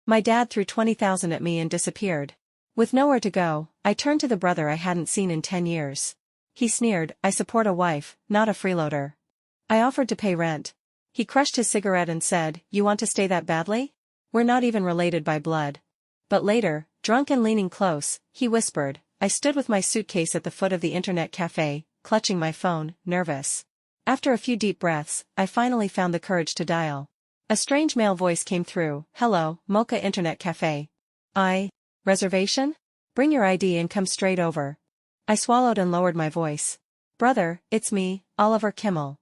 My dad threw 20,000 at me and disappeared. With nowhere to go, I turned to the brother I hadn't seen in 10 years. He sneered, I support a wife, not a freeloader. I offered to pay rent. He crushed his cigarette and said, you want to stay that badly? We're not even related by blood. But later, drunk and leaning close, he whispered. I stood with my suitcase at the foot of the internet cafe, clutching my phone, nervous. After a few deep breaths, I finally found the courage to dial. A strange male voice came through. Hello, Mocha Internet Cafe. Reservation? Bring your ID and come straight over. I swallowed and lowered my voice. Brother, it's me, Oliver Kimmel.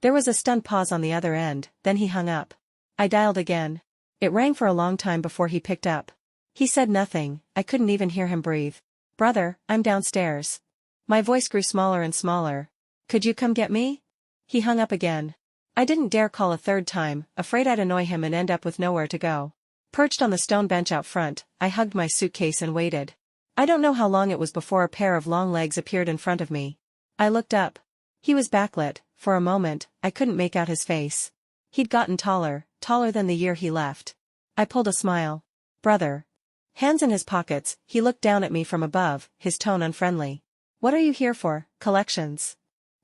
There was a stunned pause on the other end, then he hung up. I dialed again. It rang for a long time before he picked up. He said nothing, I couldn't even hear him breathe. Brother, I'm downstairs. My voice grew smaller and smaller. Could you come get me? He hung up again. I didn't dare call a third time, afraid I'd annoy him and end up with nowhere to go. Perched on the stone bench out front, I hugged my suitcase and waited. I don't know how long it was before a pair of long legs appeared in front of me. I looked up. He was backlit. For a moment, I couldn't make out his face. He'd gotten taller than the year he left. I pulled a smile. Brother. Hands in his pockets, he looked down at me from above, his tone unfriendly. What are you here for, collections?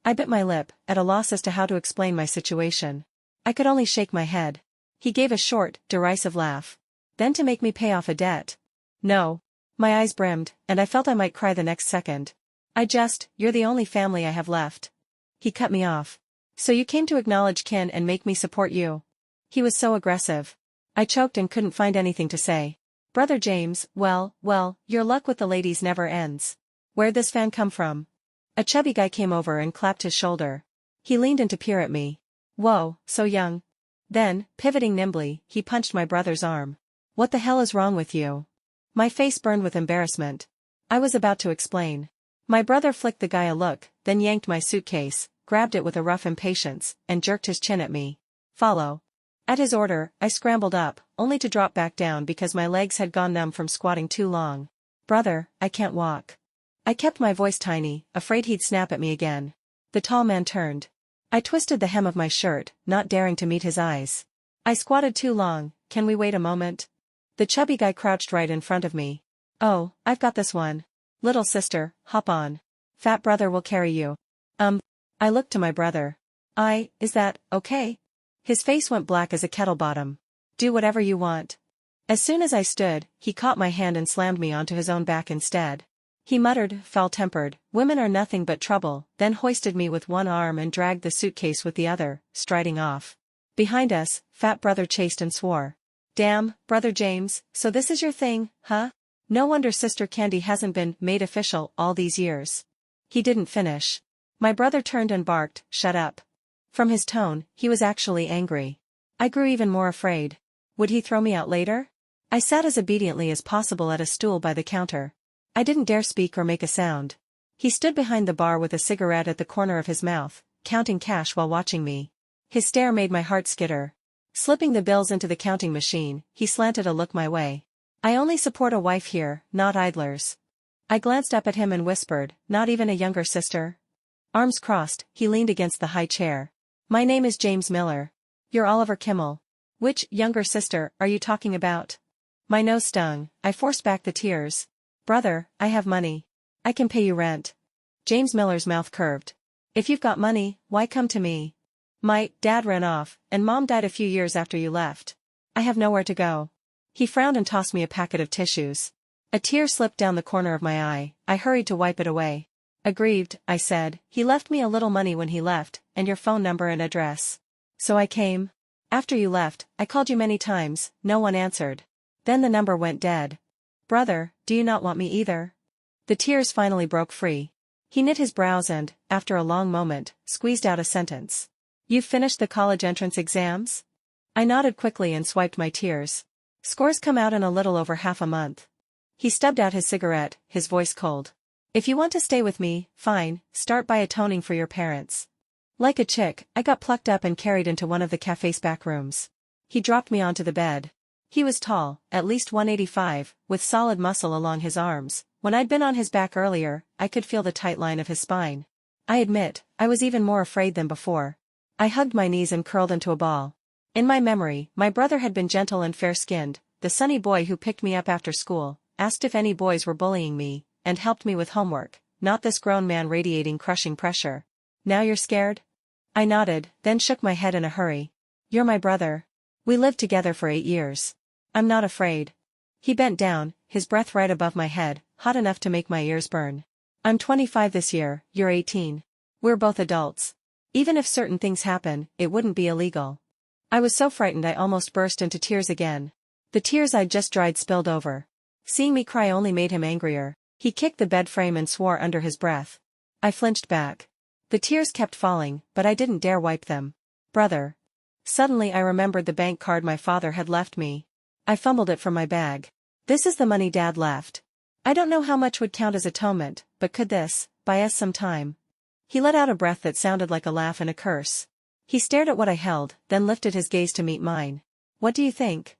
I bit my lip, at a loss as to how to explain my situation. I could only shake my head. He gave a short, derisive laugh. Then to make me pay off a debt. No. My eyes brimmed, and I felt I might cry the next second. You're the only family I have left. He cut me off. So you came to acknowledge kin and make me support you. He was so aggressive. I choked and couldn't find anything to say. Brother James, well, your luck with the ladies never ends. Where'd this fan come from? A chubby guy came over and clapped his shoulder. He leaned in to peer at me. Whoa, so young. Then, pivoting nimbly, he punched my brother's arm. What the hell is wrong with you? My face burned with embarrassment. I was about to explain. My brother flicked the guy a look, then yanked my suitcase, grabbed it with a rough impatience, and jerked his chin at me. Follow. At his order, I scrambled up, only to drop back down because my legs had gone numb from squatting too long. Brother, I can't walk. I kept my voice tiny, afraid he'd snap at me again. The tall man turned. I twisted the hem of my shirt, not daring to meet his eyes. I squatted too long, can we wait a moment? The chubby guy crouched right in front of me. Oh, I've got this one. Little sister, hop on. Fat brother will carry you. I looked to my brother. Is that, okay? His face went black as a kettle bottom. Do whatever you want. As soon as I stood, he caught my hand and slammed me onto his own back instead. He muttered, foul-tempered, women are nothing but trouble, then hoisted me with one arm and dragged the suitcase with the other, striding off. Behind us, fat brother chased and swore. Damn, brother James, so this is your thing, huh? No wonder Sister Candy hasn't been made official all these years. He didn't finish. My brother turned and barked, shut up. From his tone, he was actually angry. I grew even more afraid. Would he throw me out later? I sat as obediently as possible at a stool by the counter. I didn't dare speak or make a sound. He stood behind the bar with a cigarette at the corner of his mouth, counting cash while watching me. His stare made my heart skitter. Slipping the bills into the counting machine, he slanted a look my way. I only support a wife here, not idlers. I glanced up at him and whispered, not even a younger sister? Arms crossed, he leaned against the high chair. My name is James Miller. You're Oliver Kimmel. Which younger sister are you talking about? My nose stung, I forced back the tears. Brother, I have money. I can pay you rent. James Miller's mouth curved. If you've got money, why come to me? My dad ran off, and Mom died a few years after you left. I have nowhere to go. He frowned and tossed me a packet of tissues. A tear slipped down the corner of my eye, I hurried to wipe it away. Aggrieved, I said, he left me a little money when he left, and your phone number and address. So I came. After you left, I called you many times, no one answered. Then the number went dead. Brother, do you not want me either? The tears finally broke free. He knit his brows and, after a long moment, squeezed out a sentence. You've finished the college entrance exams? I nodded quickly and swiped my tears. Scores come out in a little over half a month. He stubbed out his cigarette, his voice cold. If you want to stay with me, fine, start by atoning for your parents. Like a chick, I got plucked up and carried into one of the cafe's back rooms. He dropped me onto the bed. He was tall, at least 185, with solid muscle along his arms. When I'd been on his back earlier, I could feel the tight line of his spine. I admit, I was even more afraid than before. I hugged my knees and curled into a ball. In my memory, my brother had been gentle and fair-skinned, the sunny boy who picked me up after school, asked if any boys were bullying me, and helped me with homework, not this grown man radiating crushing pressure. Now you're scared? I nodded, then shook my head in a hurry. You're my brother. We lived together for 8 years. I'm not afraid. He bent down, his breath right above my head, hot enough to make my ears burn. I'm 25 this year, you're 18. We're both adults. Even if certain things happen, it wouldn't be illegal. I was so frightened I almost burst into tears again. The tears I'd just dried spilled over. Seeing me cry only made him angrier. He kicked the bed frame and swore under his breath. I flinched back. The tears kept falling, but I didn't dare wipe them. Brother. Suddenly I remembered the bank card my father had left me. I fumbled it from my bag. This is the money Dad left. I don't know how much would count as atonement, but could this buy us some time? He let out a breath that sounded like a laugh and a curse. He stared at what I held, then lifted his gaze to meet mine. What do you think?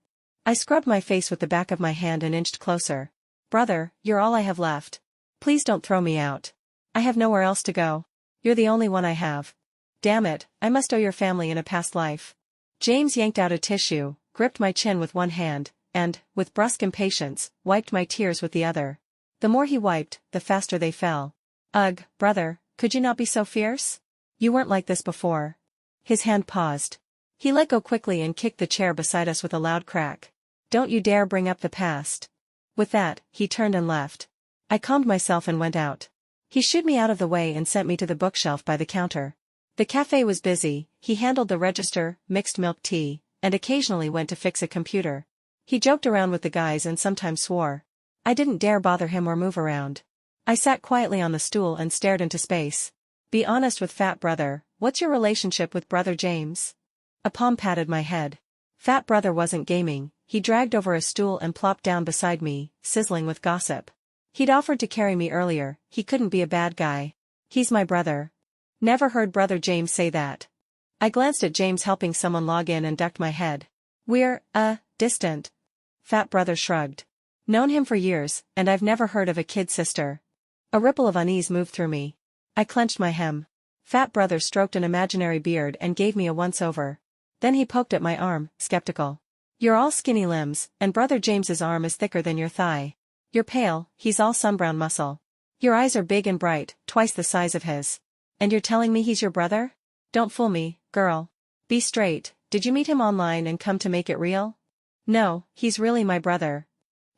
I scrubbed my face with the back of my hand and inched closer. Brother, you're all I have left. Please don't throw me out. I have nowhere else to go. You're the only one I have. Damn it, I must owe your family in a past life. James yanked out a tissue, gripped my chin with one hand, and, with brusque impatience, wiped my tears with the other. The more he wiped, the faster they fell. Ugh, brother, could you not be so fierce? You weren't like this before. His hand paused. He let go quickly and kicked the chair beside us with a loud crack. Don't you dare bring up the past. With that, he turned and left. I calmed myself and went out. He shooed me out of the way and sent me to the bookshelf by the counter. The cafe was busy, he handled the register, mixed milk tea, and occasionally went to fix a computer. He joked around with the guys and sometimes swore. I didn't dare bother him or move around. I sat quietly on the stool and stared into space. Be honest with Fat Brother, what's your relationship with Brother James? A palm patted my head. Fat Brother wasn't gaming, he dragged over a stool and plopped down beside me, sizzling with gossip. He'd offered to carry me earlier, he couldn't be a bad guy. He's my brother. Never heard Brother James say that. I glanced at James helping someone log in and ducked my head. We're, distant. Fat Brother shrugged. Known him for years, and I've never heard of a kid sister. A ripple of unease moved through me. I clenched my hem. Fat Brother stroked an imaginary beard and gave me a once-over. Then he poked at my arm, skeptical. You're all skinny limbs, and Brother James's arm is thicker than your thigh. You're pale, he's all sunbrown muscle. Your eyes are big and bright, twice the size of his. And you're telling me he's your brother? Don't fool me, girl. Be straight, did you meet him online and come to make it real? No, he's really my brother.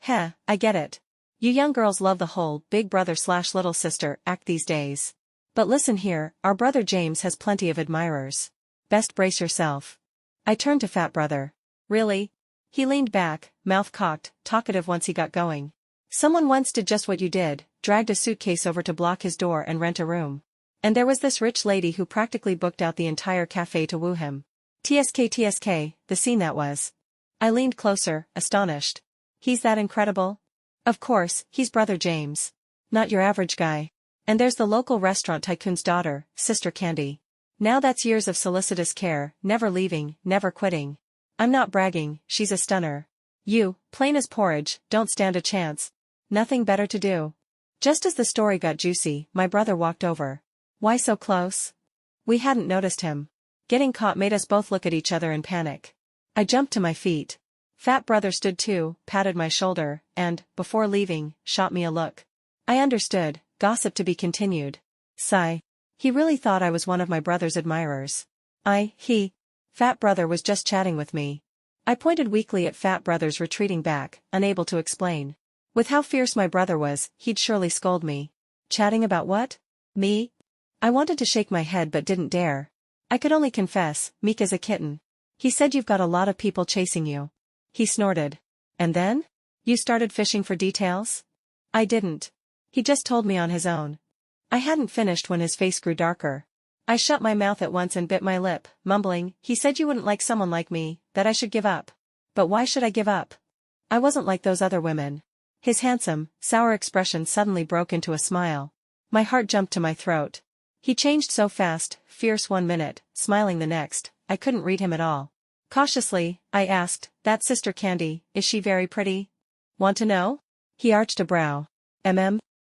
Heh, I get it. You young girls love the whole big brother/little sister act these days. But listen here, our Brother James has plenty of admirers. Best brace yourself. I turned to Fat Brother. Really? He leaned back, mouth cocked, talkative once he got going. Someone once did just what you did, dragged a suitcase over to block his door and rent a room. And there was this rich lady who practically booked out the entire cafe to woo him. TSK, the scene that was. I leaned closer, astonished. He's that incredible? Of course, he's Brother James. Not your average guy. And there's the local restaurant tycoon's daughter, Sister Candy. Now that's years of solicitous care, never leaving, never quitting. I'm not bragging, she's a stunner. You, plain as porridge, don't stand a chance. Nothing better to do. Just as the story got juicy, my brother walked over. Why so close? We hadn't noticed him. Getting caught made us both look at each other in panic. I jumped to my feet. Fat Brother stood too, patted my shoulder, and, before leaving, shot me a look. I understood, gossip to be continued. Sigh. He really thought I was one of my brother's admirers. Fat Brother was just chatting with me. I pointed weakly at Fat Brother's retreating back, unable to explain. With how fierce my brother was, he'd surely scold me. Chatting about what? Me? I wanted to shake my head but didn't dare. I could only confess, meek as a kitten. He said you've got a lot of people chasing you. He snorted. And then? You started fishing for details? I didn't. He just told me on his own. I hadn't finished when his face grew darker. I shut my mouth at once and bit my lip, mumbling, he said you wouldn't like someone like me, that I should give up. But why should I give up? I wasn't like those other women. His handsome, sour expression suddenly broke into a smile. My heart jumped to my throat. He changed so fast, fierce 1 minute, smiling the next, I couldn't read him at all. Cautiously, I asked, that Sister Candy, is she very pretty? Want to know? He arched a brow.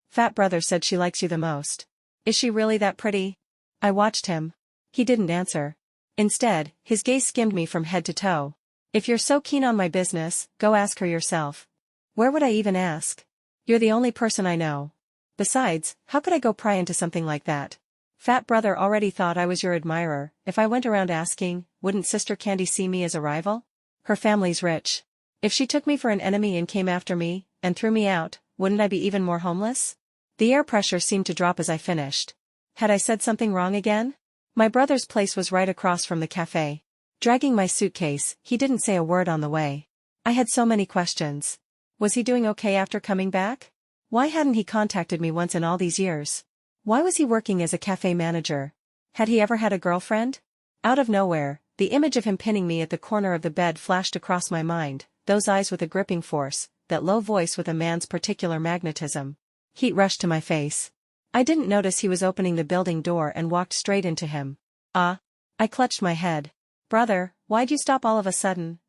Fat Brother said she likes you the most. Is she really that pretty? I watched him. He didn't answer. Instead, his gaze skimmed me from head to toe. If you're so keen on my business, go ask her yourself. Where would I even ask? You're the only person I know. Besides, how could I go pry into something like that? Fat brother already thought I was your admirer. If I went around asking, wouldn't Sister Candy see me as a rival? Her family's rich. If she took me for an enemy and came after me, and threw me out, wouldn't I be even more homeless? The air pressure seemed to drop as I finished. Had I said something wrong again? My brother's place was right across from the cafe. Dragging my suitcase, he didn't say a word on the way. I had so many questions. Was he doing okay after coming back? Why hadn't he contacted me once in all these years? Why was he working as a cafe manager? Had he ever had a girlfriend? Out of nowhere, the image of him pinning me at the corner of the bed flashed across my mind, those eyes with a gripping force, that low voice with a man's particular magnetism. Heat rushed to my face. I didn't notice he was opening the building door and walked straight into him. Ah! I clutched my head. Brother, why'd you stop all of a sudden?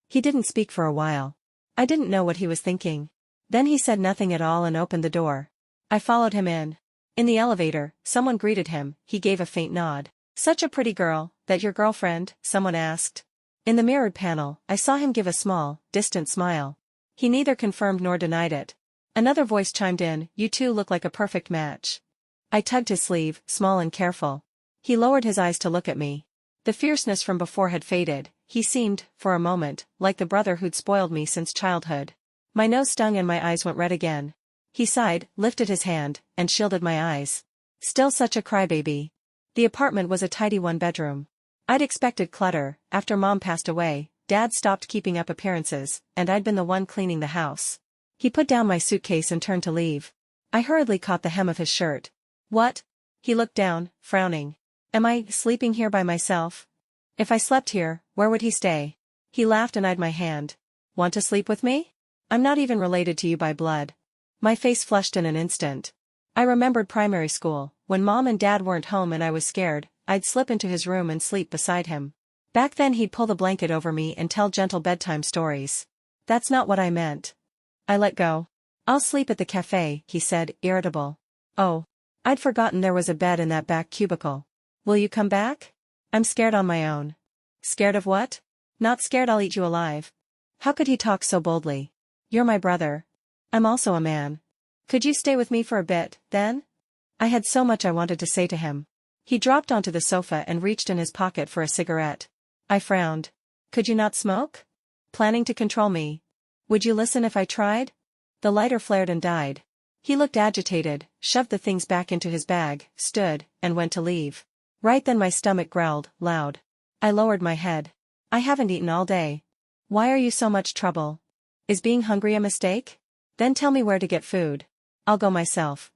He didn't speak for a while. I didn't know what he was thinking. Then he said nothing at all and opened the door. I followed him in. In the elevator, someone greeted him. He gave a faint nod. Such a pretty girl, that your girlfriend? Someone asked. In the mirrored panel, I saw him give a small, distant smile. He neither confirmed nor denied it. Another voice chimed in, you two look like a perfect match. I tugged his sleeve, small and careful. He lowered his eyes to look at me. The fierceness from before had faded. He seemed, for a moment, like the brother who'd spoiled me since childhood. My nose stung and my eyes went red again. He sighed, lifted his hand, and shielded my eyes. Still such a crybaby. The apartment was a tidy one-bedroom. I'd expected clutter. After Mom passed away, Dad stopped keeping up appearances, and I'd been the one cleaning the house. He put down my suitcase and turned to leave. I hurriedly caught the hem of his shirt. What? He looked down, frowning. Am I sleeping here by myself? If I slept here, where would he stay? He laughed and eyed my hand. Want to sleep with me? I'm not even related to you by blood. My face flushed in an instant. I remembered primary school, when Mom and Dad weren't home and I was scared, I'd slip into his room and sleep beside him. Back then he'd pull the blanket over me and tell gentle bedtime stories. That's not what I meant. I let go. I'll sleep at the cafe, he said, irritable. Oh. I'd forgotten there was a bed in that back cubicle. Will you come back? I'm scared on my own. Scared of what? Not scared I'll eat you alive. How could he talk so boldly? You're my brother. I'm also a man. Could you stay with me for a bit, then? I had so much I wanted to say to him. He dropped onto the sofa and reached in his pocket for a cigarette. I frowned. Could you not smoke? Planning to control me? Would you listen if I tried? The lighter flared and died. He looked agitated, shoved the things back into his bag, stood, and went to leave. Right then my stomach growled, loud. I lowered my head. I haven't eaten all day. Why are you so much trouble? Is being hungry a mistake? Then tell me where to get food. I'll go myself.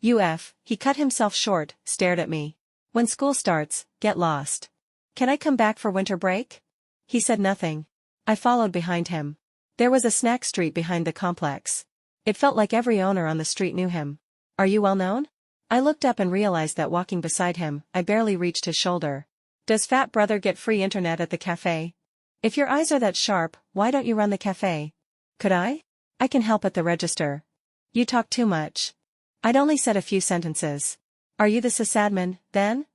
He cut himself short, stared at me. When school starts, get lost. Can I come back for winter break? He said nothing. I followed behind him. There was a snack street behind the complex. It felt like every owner on the street knew him. Are you well known? I looked up and realized that walking beside him, I barely reached his shoulder. Does Fat Brother get free internet at the cafe? If your eyes are that sharp, why don't you run the cafe? Could I? I can help at the register. You talk too much. I'd only said a few sentences. Are you the sysadmin, then?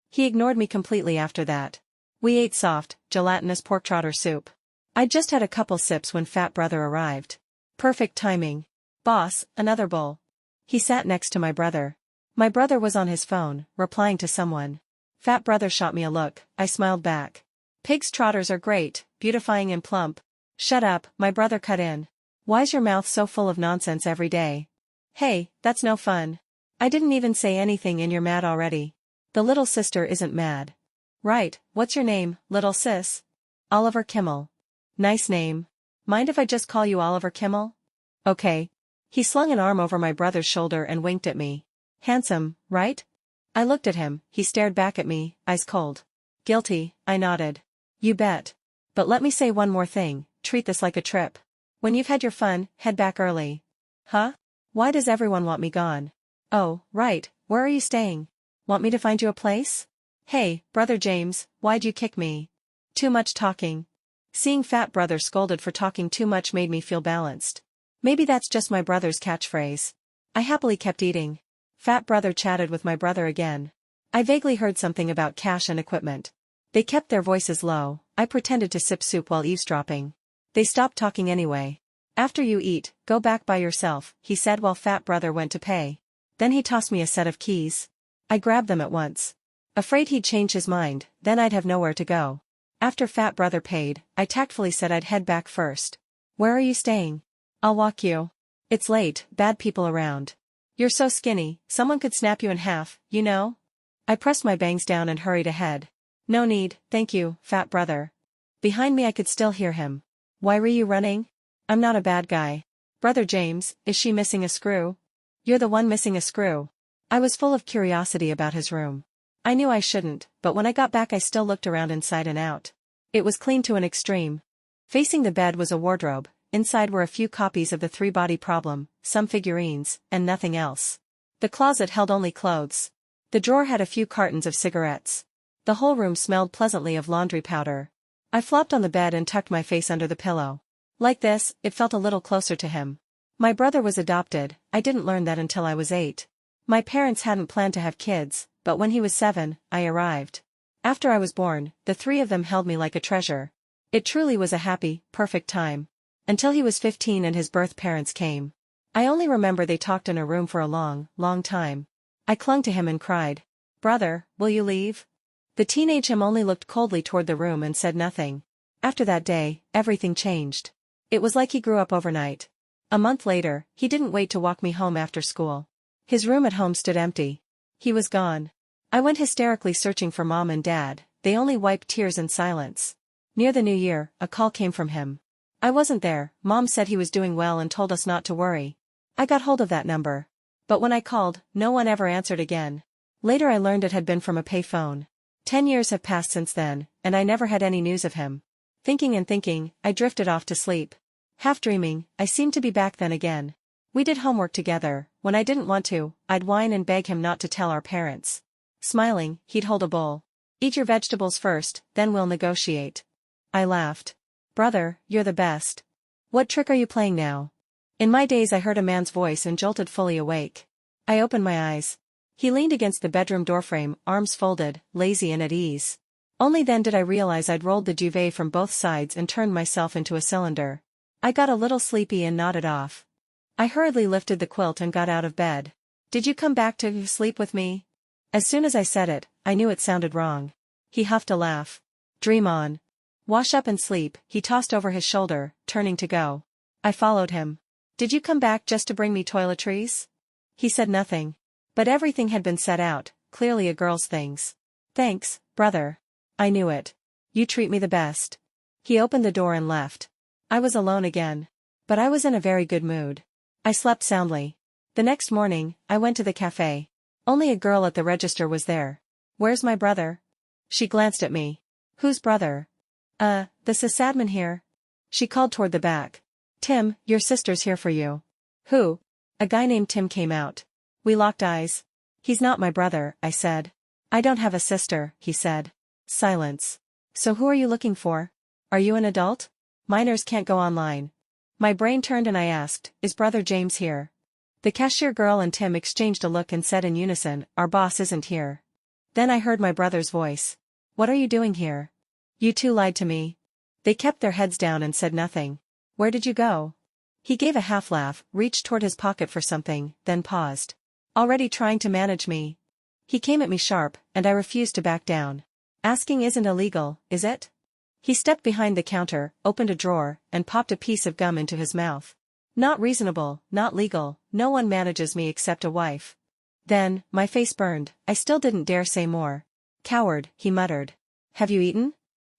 He ignored me completely after that. We ate soft, gelatinous pork trotter soup. I'd just had a couple sips when Fat Brother arrived. Perfect timing. Boss, another bowl. He sat next to my brother. My brother was on his phone, replying to someone. Fat Brother shot me a look. I smiled back. Pig's trotters are great, beautifying and plump. Shut up, my brother cut in. Why's your mouth so full of nonsense every day? Hey, that's no fun. I didn't even say anything and you're mad already. The little sister isn't mad. Right, what's your name, little sis? Oliver Kimmel. Nice name. Mind if I just call you Oliver Kimmel? Okay. He slung an arm over my brother's shoulder and winked at me. Handsome, right? I looked at him, he stared back at me, eyes cold. Guilty, I nodded. You bet. But let me say one more thing, treat this like a trip. When you've had your fun, head back early. Huh? Why does everyone want me gone? Oh, right, where are you staying? Want me to find you a place? Hey, Brother James, why'd you kick me? Too much talking. Seeing Fat Brother scolded for talking too much made me feel balanced. Maybe that's just my brother's catchphrase. I happily kept eating. Fat Brother chatted with my brother again. I vaguely heard something about cash and equipment. They kept their voices low. I pretended to sip soup while eavesdropping. They stopped talking anyway. After you eat, go back by yourself, he said while fat brother went to pay. Then he tossed me a set of keys. I grabbed them at once. Afraid he'd change his mind, then I'd have nowhere to go. After fat brother paid, I tactfully said I'd head back first. Where are you staying? I'll walk you. It's late, bad people around. You're so skinny, someone could snap you in half, you know? I pressed my bangs down and hurried ahead. No need, thank you, fat brother. Behind me I could still hear him. Why were you running? I'm not a bad guy. Brother James, is she missing a screw? You're the one missing a screw. I was full of curiosity about his room. I knew I shouldn't, but when I got back I still looked around inside and out. It was clean to an extreme. Facing the bed was a wardrobe, inside were a few copies of the Three-Body Problem, some figurines, and nothing else. The closet held only clothes. The drawer had a few cartons of cigarettes. The whole room smelled pleasantly of laundry powder. I flopped on the bed and tucked my face under the pillow. Like this, it felt a little closer to him. My brother was adopted. I didn't learn that until I was 8. My parents hadn't planned to have kids, but when he was 7, I arrived. After I was born, the 3 of them held me like a treasure. It truly was a happy, perfect time. Until he was 15 and his birth parents came. I only remember they talked in a room for a long, long time. I clung to him and cried. Brother, will you leave? The teenage him only looked coldly toward the room and said nothing. After that day, everything changed. It was like he grew up overnight. A month later, he didn't wait to walk me home after school. His room at home stood empty. He was gone. I went hysterically searching for Mom and Dad. They only wiped tears in silence. Near the new year, a call came from him. I wasn't there. Mom said he was doing well and told us not to worry. I got hold of that number. But when I called, no one ever answered again. Later I learned it had been from a payphone. 10 years have passed since then, and I never had any news of him. Thinking and thinking, I drifted off to sleep. Half dreaming, I seemed to be back then again. We did homework together. When I didn't want to, I'd whine and beg him not to tell our parents. Smiling, he'd hold a bowl. Eat your vegetables first, then we'll negotiate. I laughed. Brother, you're the best. What trick are you playing now? In my days I heard a man's voice and jolted fully awake. I opened my eyes. He leaned against the bedroom doorframe, arms folded, lazy and at ease. Only then did I realize I'd rolled the duvet from both sides and turned myself into a cylinder. I got a little sleepy and nodded off. I hurriedly lifted the quilt and got out of bed. Did you come back to sleep with me? As soon as I said it, I knew it sounded wrong. He huffed a laugh. Dream on. Wash up and sleep, he tossed over his shoulder, turning to go. I followed him. Did you come back just to bring me toiletries? He said nothing. But everything had been set out, clearly a girl's things. Thanks, brother. I knew it. You treat me the best. He opened the door and left. I was alone again. But I was in a very good mood. I slept soundly. The next morning, I went to the cafe. Only a girl at the register was there. Where's my brother? She glanced at me. Whose brother? The sysadmin here. She called toward the back. Tim, your sister's here for you. Who? A guy named Tim came out. We locked eyes. He's not my brother, I said. I don't have a sister, he said. Silence. So who are you looking for? Are you an adult? Minors can't go online. My brain turned and I asked, is Brother James here? The cashier girl and Tim exchanged a look and said in unison, our boss isn't here. Then I heard my brother's voice. What are you doing here? You two lied to me. They kept their heads down and said nothing. Where did you go? He gave a half laugh, reached toward his pocket for something, then paused. Already trying to manage me. He came at me sharp, and I refused to back down. Asking isn't illegal, is it? He stepped behind the counter, opened a drawer, and popped a piece of gum into his mouth. Not reasonable, not legal, no one manages me except a wife. Then, my face burned, I still didn't dare say more. Coward, he muttered. Have you eaten?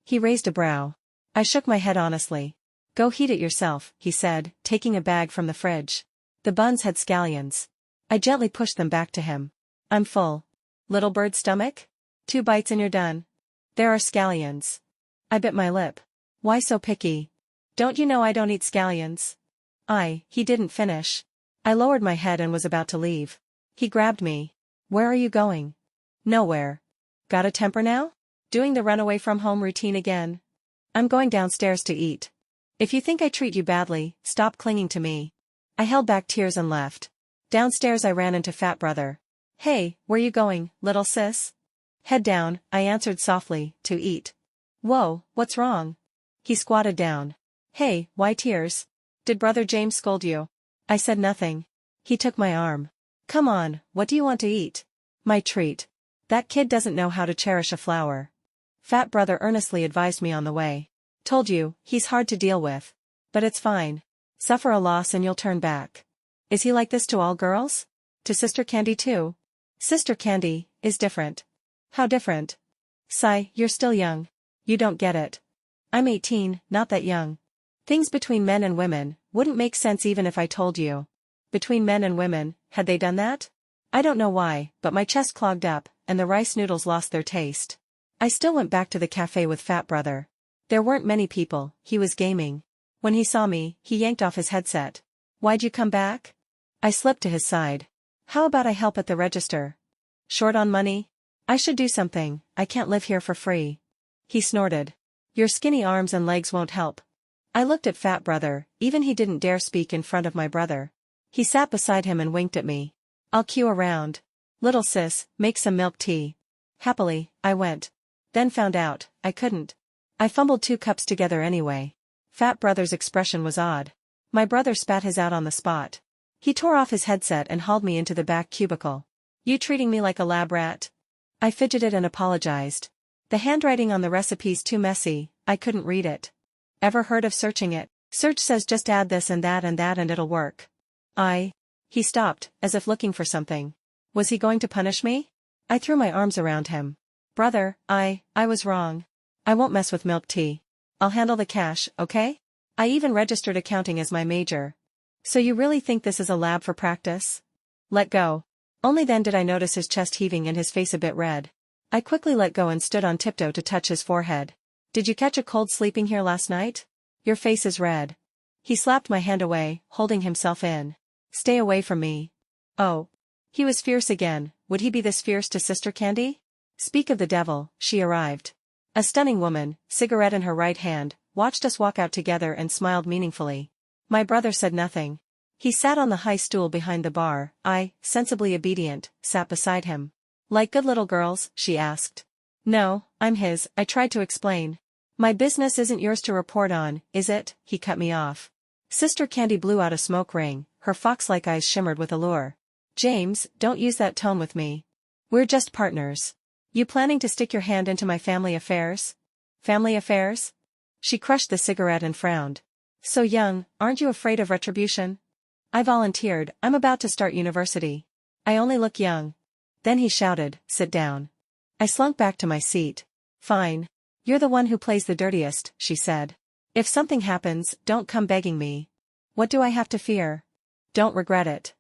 He raised a brow. I shook my head honestly. Go heat it yourself, he said, taking a bag from the fridge. The buns had scallions. I gently pushed them back to him. I'm full. Little bird stomach? 2 bites and you're done. There are scallions. I bit my lip. Why so picky? Don't you know I don't eat scallions? He didn't finish. I lowered my head and was about to leave. He grabbed me. Where are you going? Nowhere. Got a temper now? Doing the runaway from home routine again? I'm going downstairs to eat. If you think I treat you badly, stop clinging to me. I held back tears and left. Downstairs I ran into Fat Brother. Hey, where you going, little sis? Head down, I answered softly, to eat. Whoa, what's wrong? He squatted down. Hey, why tears? Did Brother James scold you? I said nothing. He took my arm. Come on, what do you want to eat? My treat. That kid doesn't know how to cherish a flower. Fat Brother earnestly advised me on the way. Told you, he's hard to deal with. But it's fine. Suffer a loss and you'll turn back. Is he like this to all girls? To Sister Candy too? Sister Candy is different. How different? Sigh, you're still young. You don't get it. I'm 18, not that young. Things between men and women wouldn't make sense even if I told you. Between men and women, had they done that? I don't know why, but my chest clogged up, and the rice noodles lost their taste. I still went back to the cafe with Fat Brother. There weren't many people, he was gaming. When he saw me, he yanked off his headset. Why'd you come back? I slipped to his side. How about I help at the register? Short on money? I should do something, I can't live here for free. He snorted. Your skinny arms and legs won't help. I looked at Fat Brother, even he didn't dare speak in front of my brother. He sat beside him and winked at me. I'll queue around. Little sis, make some milk tea. Happily, I went. Then found out, I couldn't. I fumbled 2 cups together anyway. Fat Brother's expression was odd. My brother spat his out on the spot. He tore off his headset and hauled me into the back cubicle. You treating me like a lab rat? I fidgeted and apologized. The handwriting on the recipe's too messy, I couldn't read it. Ever heard of searching it? Search says just add this and that and it'll work. He stopped, as if looking for something. Was he going to punish me? I threw my arms around him. Brother, I was wrong. I won't mess with milk tea. I'll handle the cash, okay? I even registered accounting as my major. So you really think this is a lab for practice? Let go. Only then did I notice his chest heaving and his face a bit red. I quickly let go and stood on tiptoe to touch his forehead. Did you catch a cold sleeping here last night? Your face is red. He slapped my hand away, holding himself in. Stay away from me. Oh. He was fierce again. Would he be this fierce to Sister Candy? Speak of the devil, she arrived. A stunning woman, cigarette in her right hand, watched us walk out together and smiled meaningfully. My brother said nothing. He sat on the high stool behind the bar. I, sensibly obedient, sat beside him. Like good little girls, she asked. No, I'm his, I tried to explain. My business isn't yours to report on, is it? He cut me off. Sister Candy blew out a smoke ring, her fox-like eyes shimmered with allure. James, don't use that tone with me. We're just partners. You planning to stick your hand into my family affairs? Family affairs? She crushed the cigarette and frowned. So young, aren't you afraid of retribution? I volunteered, I'm about to start university. I only look young. Then he shouted, sit down. I slunk back to my seat. Fine. You're the one who plays the dirtiest, she said. If something happens, don't come begging me. What do I have to fear? Don't regret it.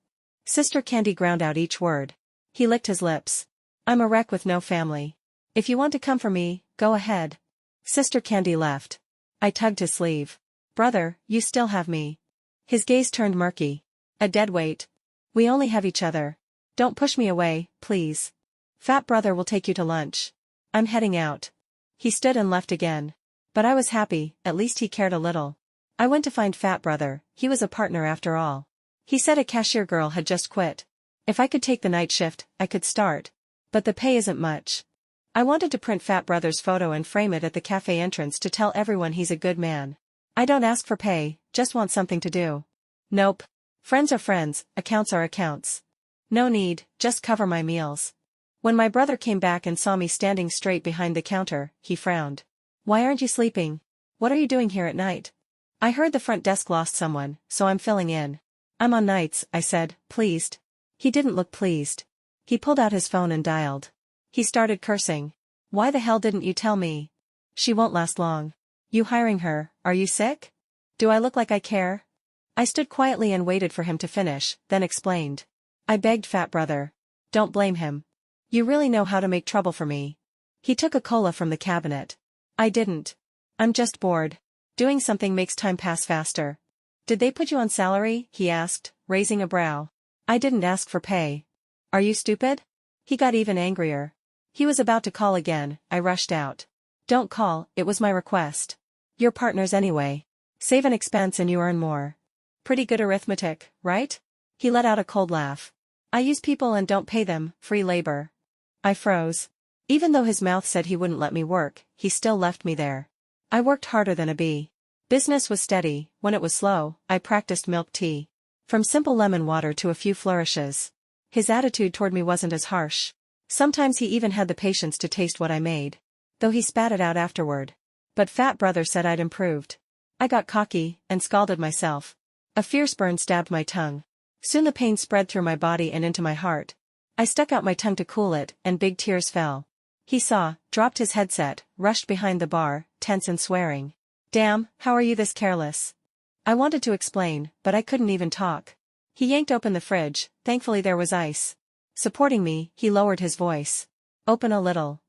Sister Candy ground out each word. He licked his lips. I'm a wreck with no family. If you want to come for me, go ahead. Sister Candy left. I tugged his sleeve. Brother, you still have me. His gaze turned murky. A dead weight. We only have each other. Don't push me away, please. Fat Brother will take you to lunch. I'm heading out. He stood and left again. But I was happy, at least he cared a little. I went to find Fat Brother, he was a partner after all. He said a cashier girl had just quit. If I could take the night shift, I could start. But the pay isn't much. I wanted to print Fat Brother's photo and frame it at the cafe entrance to tell everyone he's a good man. I don't ask for pay, just want something to do. Nope. Friends are friends, accounts are accounts. No need, just cover my meals. When my brother came back and saw me standing straight behind the counter, he frowned. Why aren't you sleeping? What are you doing here at night? I heard the front desk lost someone, so I'm filling in. I'm on nights, I said, pleased. He didn't look pleased. He pulled out his phone and dialed. He started cursing. Why the hell didn't you tell me? She won't last long. You hiring her, are you sick? Do I look like I care? I stood quietly and waited for him to finish, then explained. I begged Fat Brother. Don't blame him. You really know how to make trouble for me. He took a cola from the cabinet. I didn't. I'm just bored. Doing something makes time pass faster. Did they put you on salary? He asked, raising a brow. I didn't ask for pay. Are you stupid? He got even angrier. He was about to call again, I rushed out. Don't call, it was my request. You're partners anyway. Save an expense and you earn more. Pretty good arithmetic, right? He let out a cold laugh. I use people and don't pay them, free labor. I froze. Even though his mouth said he wouldn't let me work, he still left me there. I worked harder than a bee. Business was steady. When it was slow, I practiced milk tea. From simple lemon water to a few flourishes. His attitude toward me wasn't as harsh. Sometimes he even had the patience to taste what I made. Though he spat it out afterward. But Fat Brother said I'd improved. I got cocky, and scalded myself. A fierce burn stabbed my tongue. Soon the pain spread through my body and into my heart. I stuck out my tongue to cool it, and big tears fell. He saw, dropped his headset, rushed behind the bar, tense and swearing. Damn, how are you this careless? I wanted to explain, but I couldn't even talk. He yanked open the fridge, thankfully there was ice. Supporting me, he lowered his voice. Open a little.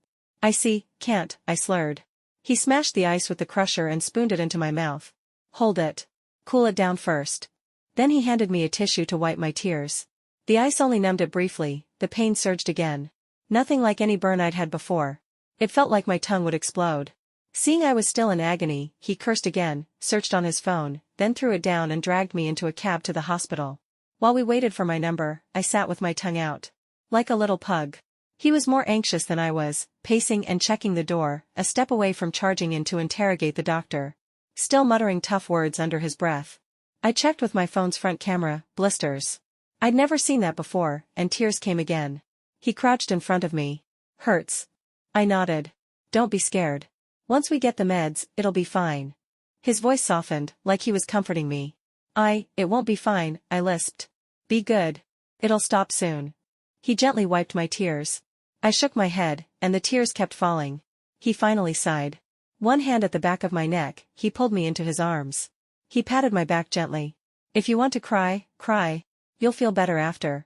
I see, can't, I slurred. He smashed the ice with the crusher and spooned it into my mouth. Hold it. Cool it down first. Then he handed me a tissue to wipe my tears. The ice only numbed it briefly, the pain surged again. Nothing like any burn I'd had before. It felt like my tongue would explode. Seeing I was still in agony, he cursed again, searched on his phone, then threw it down and dragged me into a cab to the hospital. While we waited for my number, I sat with my tongue out. Like a little pug. He was more anxious than I was, pacing and checking the door, a step away from charging in to interrogate the doctor. Still muttering tough words under his breath. I checked with my phone's front camera, blisters. I'd never seen that before, and tears came again. He crouched in front of me. Hurts. I nodded. Don't be scared. Once we get the meds, it'll be fine. His voice softened, like he was comforting me. It won't be fine, I lisped. Be good. It'll stop soon. He gently wiped my tears. I shook my head, and the tears kept falling. He finally sighed. One hand at the back of my neck, he pulled me into his arms. He patted my back gently. If you want to cry, cry. You'll feel better after.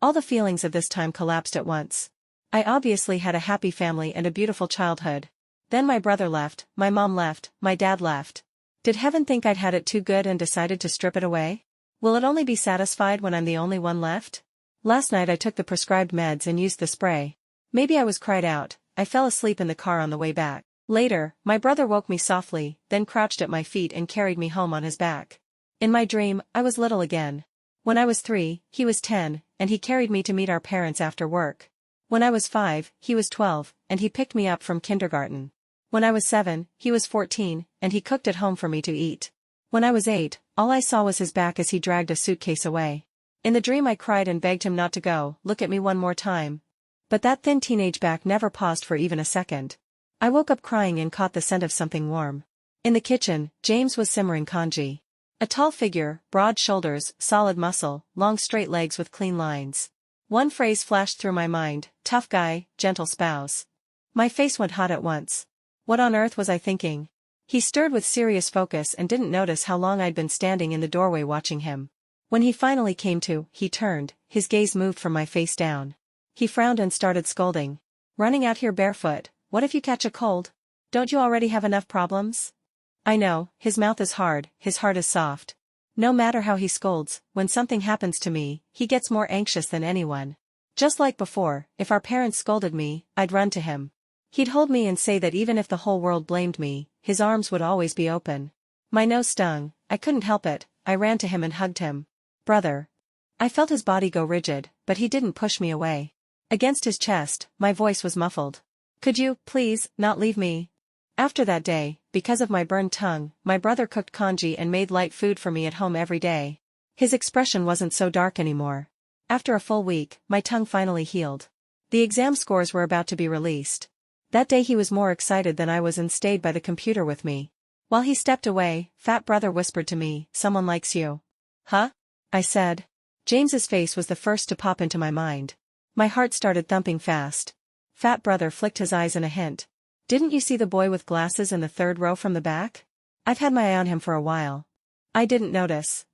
All the feelings of this time collapsed at once. I obviously had a happy family and a beautiful childhood. Then my brother left, my mom left, my dad left. Did heaven think I'd had it too good and decided to strip it away? Will it only be satisfied when I'm the only one left? Last night I took the prescribed meds and used the spray. Maybe I was cried out. I fell asleep in the car on the way back. Later, my brother woke me softly, then crouched at my feet and carried me home on his back. In my dream, I was little again. When I was 3, he was 10, and he carried me to meet our parents after work. When I was 5, he was 12, and he picked me up from kindergarten. When I was 7, he was 14, and he cooked at home for me to eat. When I was 8, all I saw was his back as he dragged a suitcase away. In the dream I cried and begged him not to go, look at me one more time. But that thin teenage back never paused for even a second. I woke up crying and caught the scent of something warm. In the kitchen, James was simmering congee. A tall figure, broad shoulders, solid muscle, long straight legs with clean lines. One phrase flashed through my mind, tough guy, gentle spouse. My face went hot at once. What on earth was I thinking? He stirred with serious focus and didn't notice how long I'd been standing in the doorway watching him. When he finally came to, he turned, his gaze moved from my face down. He frowned and started scolding. Running out here barefoot, what if you catch a cold? Don't you already have enough problems? I know, his mouth is hard, his heart is soft. No matter how he scolds, when something happens to me, he gets more anxious than anyone. Just like before, if our parents scolded me, I'd run to him. He'd hold me and say that even if the whole world blamed me, his arms would always be open. My nose stung, I couldn't help it, I ran to him and hugged him. Brother. I felt his body go rigid, but he didn't push me away. Against his chest, my voice was muffled. Could you, please, not leave me? After that day, because of my burned tongue, my brother cooked congee and made light food for me at home every day. His expression wasn't so dark anymore. After a full week, my tongue finally healed. The exam scores were about to be released. That day he was more excited than I was and stayed by the computer with me. While he stepped away, Fat Brother whispered to me, "Someone likes you." Huh? I said. James's face was the first to pop into my mind. My heart started thumping fast. Fat Brother flicked his eyes in a hint. Didn't you see the boy with glasses in the third row from the back? I've had my eye on him for a while. I didn't notice.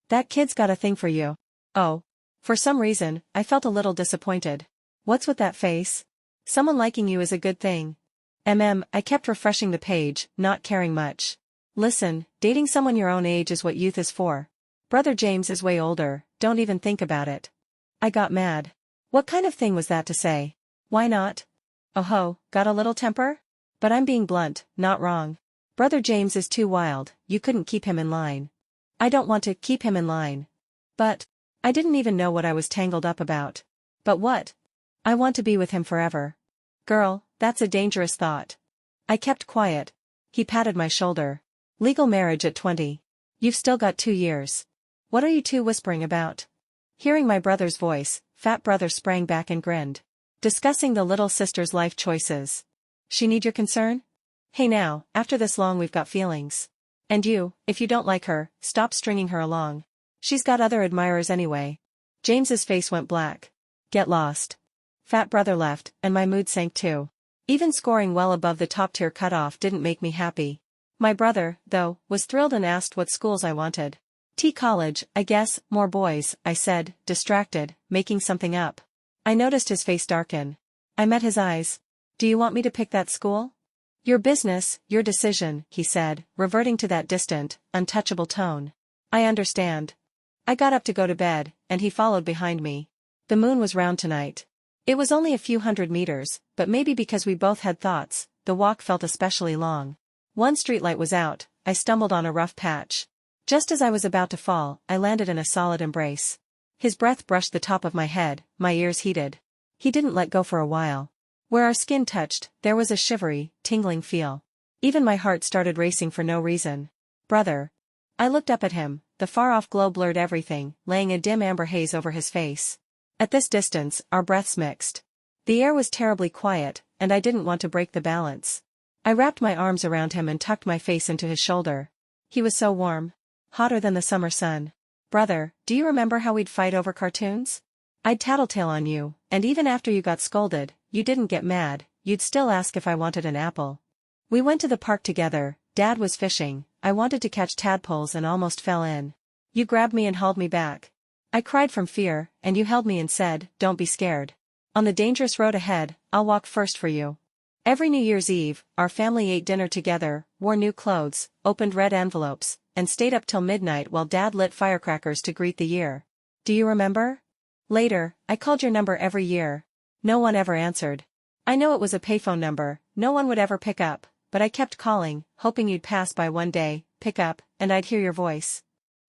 That kid's got a thing for you. Oh. For some reason, I felt a little disappointed. What's with that face? Someone liking you is a good thing. I kept refreshing the page, not caring much. Listen, dating someone your own age is what youth is for. Brother James is way older, don't even think about it. I got mad. What kind of thing was that to say? Why not? Oh ho, got a little temper? But I'm being blunt, not wrong. Brother James is too wild, you couldn't keep him in line. I don't want to keep him in line. But, I didn't even know what I was tangled up about. But what? I want to be with him forever. Girl, That's a dangerous thought. I kept quiet. He patted my shoulder. Legal marriage at 20. You've still got 2 years. What are you two whispering about? Hearing my brother's voice, fat brother sprang back and grinned. Discussing the little sister's life choices. She need your concern? Hey now, after this long we've got feelings. And you, if you don't like her, stop stringing her along. She's got other admirers anyway. James's face went black. Get lost. Fat brother left, and my mood sank too. Even scoring well above the top-tier cutoff didn't make me happy. My brother, though, was thrilled and asked what schools I wanted. College, I guess, more boys, I said, distracted, making something up. I noticed his face darken. I met his eyes. Do you want me to pick that school? Your business, your decision, he said, reverting to that distant, untouchable tone. I understand. I got up to go to bed, and he followed behind me. The moon was round tonight. It was only a few 100 meters, but maybe because we both had thoughts, the walk felt especially long. One streetlight was out, I stumbled on a rough patch. Just as I was about to fall, I landed in a solid embrace. His breath brushed the top of my head, my ears heated. He didn't let go for a while. Where our skin touched, there was a shivery, tingling feel. Even my heart started racing for no reason. Brother. I looked up at him, the far-off glow blurred everything, laying a dim amber haze over his face. At this distance, our breaths mixed. The air was terribly quiet, and I didn't want to break the balance. I wrapped my arms around him and tucked my face into his shoulder. He was so warm. Hotter than the summer sun. Brother, do you remember how we'd fight over cartoons? I'd tattletale on you, and even after you got scolded, you didn't get mad, you'd still ask if I wanted an apple. We went to the park together, Dad was fishing, I wanted to catch tadpoles and almost fell in. You grabbed me and hauled me back. I cried from fear, and you held me and said, don't be scared. On the dangerous road ahead, I'll walk first for you. Every New Year's Eve, our family ate dinner together, wore new clothes, opened red envelopes, and stayed up till midnight while Dad lit firecrackers to greet the year. Do you remember? Later, I called your number every year. No one ever answered. I know it was a payphone number, no one would ever pick up, but I kept calling, hoping you'd pass by one day, pick up, and I'd hear your voice.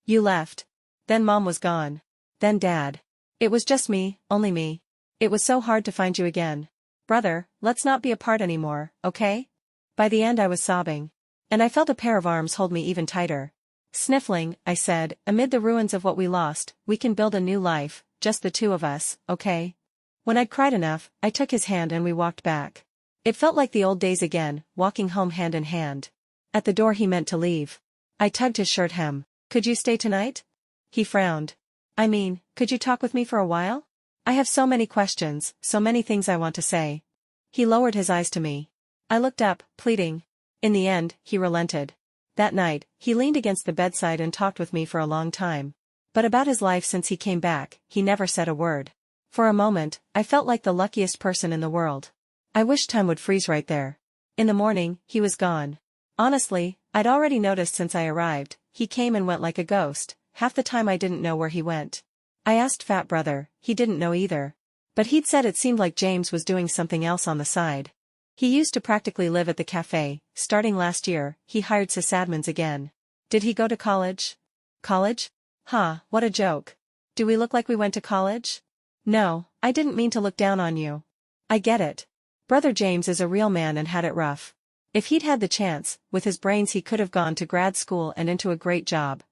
You left. Then Mom was gone. Then Dad. It was just me, only me. It was so hard to find you again. Brother, let's not be apart anymore, okay? By the end I was sobbing. And I felt a pair of arms hold me even tighter. Sniffling, I said, amid the ruins of what we lost, we can build a new life, just the two of us, okay? When I'd cried enough, I took his hand and we walked back. It felt like the old days again, walking home hand in hand. At the door he meant to leave. I tugged his shirt hem. Could you stay tonight? He frowned. I mean, could you talk with me for a while? I have so many questions, so many things I want to say. He lowered his eyes to me. I looked up, pleading. In the end, he relented. That night, he leaned against the bedside and talked with me for a long time. But about his life since he came back, he never said a word. For a moment, I felt like the luckiest person in the world. I wished time would freeze right there. In the morning, he was gone. Honestly, I'd already noticed since I arrived, he came and went like a ghost, half the time I didn't know where he went. I asked Fat Brother, he didn't know either. But he'd said it seemed like James was doing something else on the side. He used to practically live at the cafe, starting last year, he hired sysadmins again. Did he go to college? College? What a joke. Do we look like we went to college? No, I didn't mean to look down on you. I get it. Brother James is a real man and had it rough. If he'd had the chance, with his brains he could have gone to grad school and into a great job.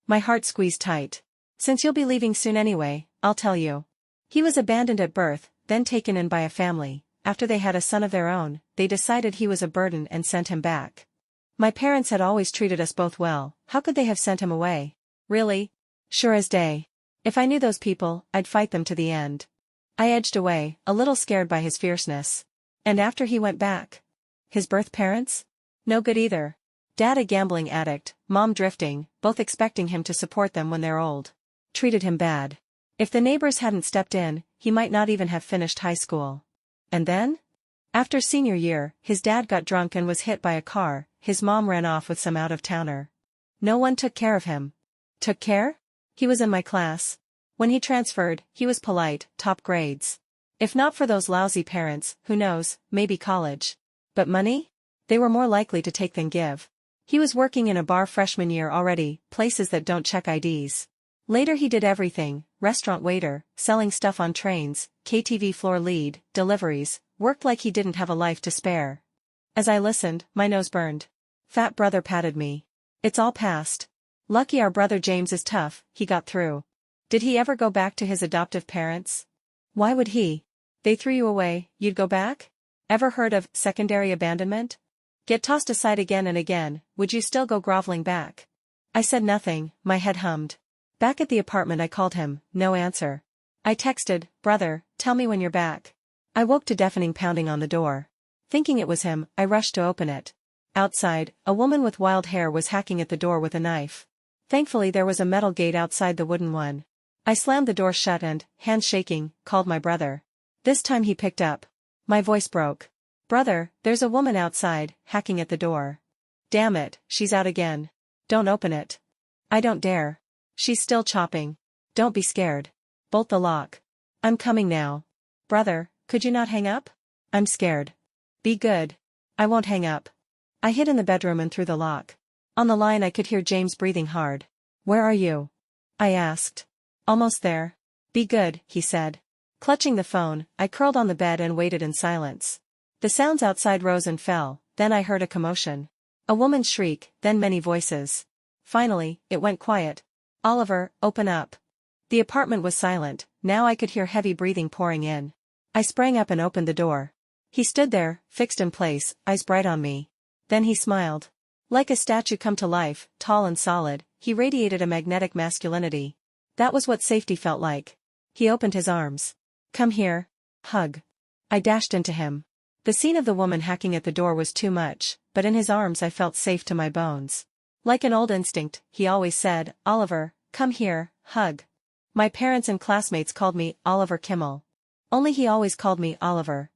My heart squeezed tight. Since you'll be leaving soon anyway, I'll tell you. He was abandoned at birth, then taken in by a family. After they had a son of their own, they decided he was a burden and sent him back. My parents had always treated us both well, how could they have sent him away? Really? Sure as day. If I knew those people, I'd fight them to the end. I edged away, a little scared by his fierceness. And after he went back? His birth parents? No good either. Dad a gambling addict, Mom drifting, both expecting him to support them when they're old. Treated him bad. If the neighbors hadn't stepped in, he might not even have finished high school. And then? After senior year, his dad got drunk and was hit by a car, his mom ran off with some out-of-towner. No one took care of him. Took care? He was in my class. When he transferred, he was polite, top grades. If not for those lousy parents, who knows, maybe college. But money? They were more likely to take than give. He was working in a bar freshman year already, places that don't check IDs. Later he did everything, restaurant waiter, selling stuff on trains, KTV floor lead, deliveries, worked like he didn't have a life to spare. As I listened, my nose burned. Fat brother patted me. It's all past. Lucky our brother James is tough, he got through. Did he ever go back to his adoptive parents? Why would he? They threw you away, you'd go back? Ever heard of secondary abandonment? Get tossed aside again and again, would you still go groveling back? I said nothing, my head hummed. Back at the apartment I called him, no answer. I texted, brother, tell me when you're back. I woke to deafening pounding on the door. Thinking it was him, I rushed to open it. Outside, a woman with wild hair was hacking at the door with a knife. Thankfully there was a metal gate outside the wooden one. I slammed the door shut and, hands shaking, called my brother. This time he picked up. My voice broke. Brother, there's a woman outside, hacking at the door. Damn it, she's out again. Don't open it. I don't dare. She's still chopping. Don't be scared. Bolt the lock. I'm coming now. Brother, could you not hang up? I'm scared. Be good. I won't hang up. I hid in the bedroom and threw the lock. On the line I could hear James breathing hard. Where are you? I asked. Almost there. Be good, he said. Clutching the phone, I curled on the bed and waited in silence. The sounds outside rose and fell, then I heard a commotion. A woman's shriek, then many voices. Finally, it went quiet. Oliver, open up. The apartment was silent, now I could hear heavy breathing pouring in. I sprang up and opened the door. He stood there, fixed in place, eyes bright on me. Then he smiled. Like a statue come to life, tall and solid, he radiated a magnetic masculinity. That was what safety felt like. He opened his arms. Come here. Hug. I dashed into him. The scene of the woman hacking at the door was too much, but in his arms I felt safe to my bones. Like an old instinct, he always said, Oliver, come here, hug. My parents and classmates called me Oliver Kimmel. Only he always called me Oliver.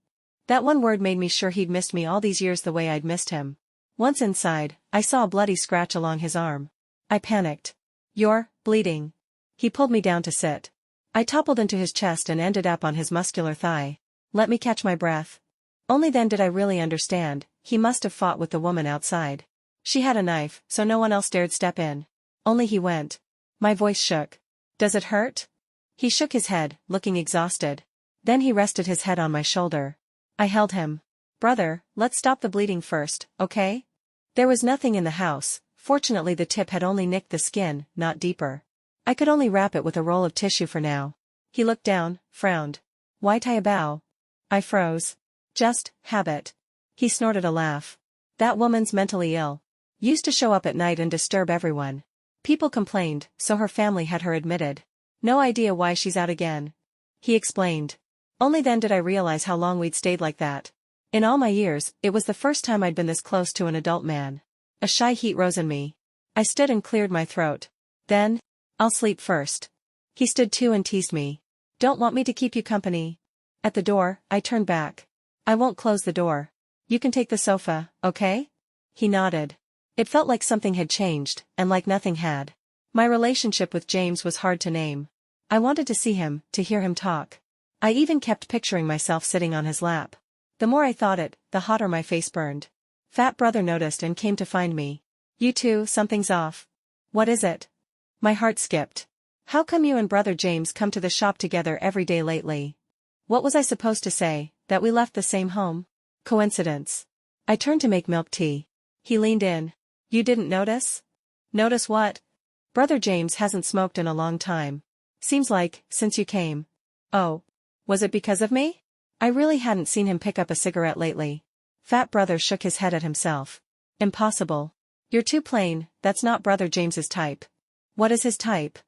That one word made me sure he'd missed me all these years the way I'd missed him. Once inside, I saw a bloody scratch along his arm. I panicked. You're bleeding. He pulled me down to sit. I toppled into his chest and ended up on his muscular thigh. Let me catch my breath. Only then did I really understand, he must have fought with the woman outside. She had a knife, so no one else dared step in. Only he went. My voice shook. Does it hurt? He shook his head, looking exhausted. Then he rested his head on my shoulder. I held him. Brother, let's stop the bleeding first, okay? There was nothing in the house, fortunately the tip had only nicked the skin, not deeper. I could only wrap it with a roll of tissue for now. He looked down, frowned. Why tie a bow? I froze. Just, habit. He snorted a laugh. That woman's mentally ill. Used to show up at night and disturb everyone. People complained, so her family had her admitted. No idea why she's out again. He explained. Only then did I realize how long we'd stayed like that. In all my years, it was the first time I'd been this close to an adult man. A shy heat rose in me. I stood and cleared my throat. Then, I'll sleep first. He stood too and teased me. Don't want me to keep you company? At the door, I turned back. I won't close the door. You can take the sofa, okay? He nodded. It felt like something had changed, and like nothing had. My relationship with James was hard to name. I wanted to see him, to hear him talk. I even kept picturing myself sitting on his lap. The more I thought it, the hotter my face burned. Fat brother noticed and came to find me. You two, something's off. What is it? My heart skipped. How come you and brother James come to the shop together every day lately? What was I supposed to say, that we left the same home? Coincidence. I turned to make milk tea. He leaned in. You didn't notice? Notice what? Brother James hasn't smoked in a long time. Seems like, since you came. Oh. Was it because of me? I really hadn't seen him pick up a cigarette lately. Fat brother shook his head at himself. Impossible. You're too plain, that's not brother James's type. What is his type?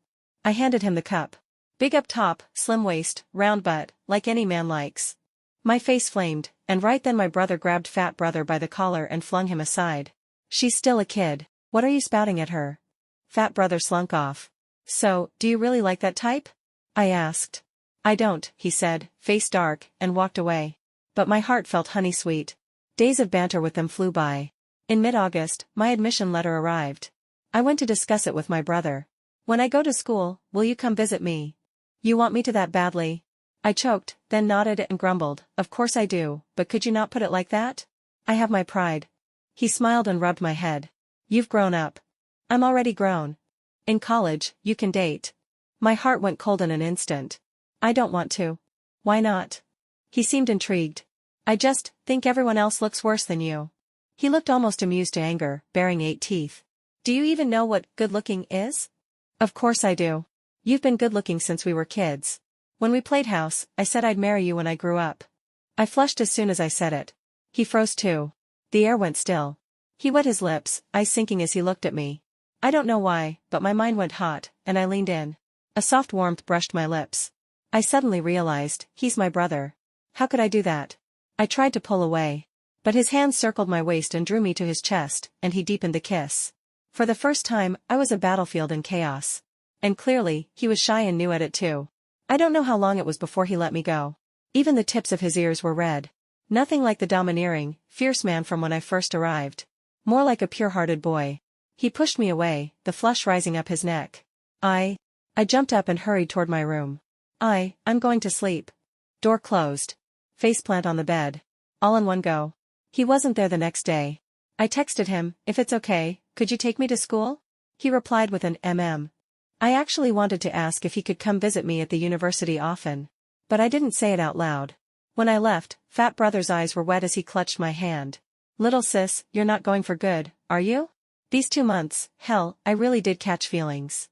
I handed him the cup. Big up top, slim waist, round butt, like any man likes. My face flamed, and right then my brother grabbed fat brother by the collar and flung him aside. She's still a kid, what are you spouting at her? Fat brother slunk off. So, do you really like that type? I asked. I don't, he said, face dark, and walked away. But my heart felt honey sweet. Days of banter with them flew by. In mid-August, my admission letter arrived. I went to discuss it with my brother. When I go to school, will you come visit me? You want me to that badly? I choked, then nodded and grumbled, of course I do, but could you not put it like that? I have my pride. He smiled and rubbed my head. You've grown up. I'm already grown. In college, you can date. My heart went cold in an instant. I don't want to. Why not? He seemed intrigued. I just think everyone else looks worse than you. He looked almost amused to anger, baring 8 teeth. Do you even know what good-looking is? Of course I do. You've been good-looking since we were kids. When we played house, I said I'd marry you when I grew up. I flushed as soon as I said it. He froze too. The air went still. He wet his lips, eyes sinking as he looked at me. I don't know why, but my mind went hot, and I leaned in. A soft warmth brushed my lips. I suddenly realized, he's my brother. How could I do that? I tried to pull away. But his hands circled my waist and drew me to his chest, and he deepened the kiss. For the first time, I was a battlefield in chaos. And clearly, he was shy and knew at it too. I don't know how long it was before he let me go. Even the tips of his ears were red. Nothing like the domineering, fierce man from when I first arrived. More like a pure-hearted boy. He pushed me away, the flush rising up his neck. I jumped up and hurried toward my room. I'm going to sleep. Door closed. Faceplant on the bed. All in one go. He wasn't there the next day. I texted him, if it's okay, could you take me to school? He replied with an mm. I actually wanted to ask if he could come visit me at the university often. But I didn't say it out loud. When I left, Fat Brother's eyes were wet as he clutched my hand. Little sis, you're not going for good, are you? These 2 months, hell, I really did catch feelings.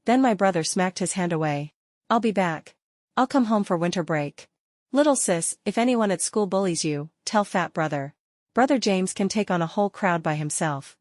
Then my brother smacked his hand away. I'll be back. I'll come home for winter break. Little sis, if anyone at school bullies you, tell Fat Brother. Brother James can take on a whole crowd by himself.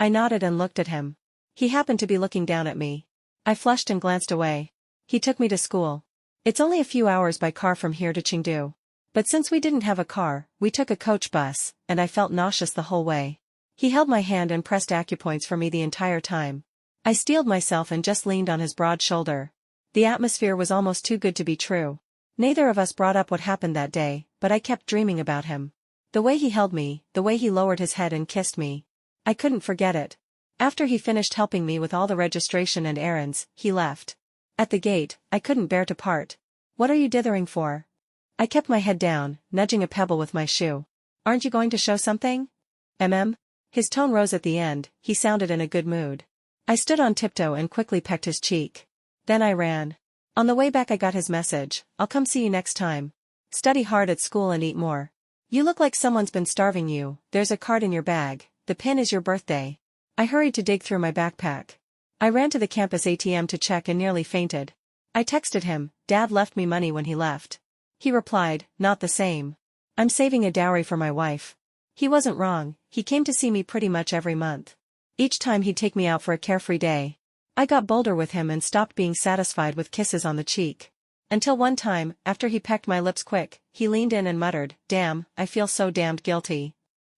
I nodded and looked at him. He happened to be looking down at me. I flushed and glanced away. He took me to school. It's only a few hours by car from here to Chengdu. But since we didn't have a car, we took a coach bus, and I felt nauseous the whole way. He held my hand and pressed acupoints for me the entire time. I steeled myself and just leaned on his broad shoulder. The atmosphere was almost too good to be true. Neither of us brought up what happened that day, but I kept dreaming about him. The way he held me, the way he lowered his head and kissed me. I couldn't forget it. After he finished helping me with all the registration and errands, he left. At the gate, I couldn't bear to part. What are you dithering for? I kept my head down, nudging a pebble with my shoe. Aren't you going to show something? His tone rose at the end, he sounded in a good mood. I stood on tiptoe and quickly pecked his cheek. Then I ran. On the way back I got his message, I'll come see you next time. Study hard at school and eat more. You look like someone's been starving you, there's a card in your bag, the pin is your birthday. I hurried to dig through my backpack. I ran to the campus ATM to check and nearly fainted. I texted him, Dad left me money when he left. He replied, not the same. I'm saving a dowry for my wife. He wasn't wrong, he came to see me pretty much every month. Each time he'd take me out for a carefree day. I got bolder with him and stopped being satisfied with kisses on the cheek. Until one time, after he pecked my lips quick, he leaned in and muttered, damn, I feel so damned guilty.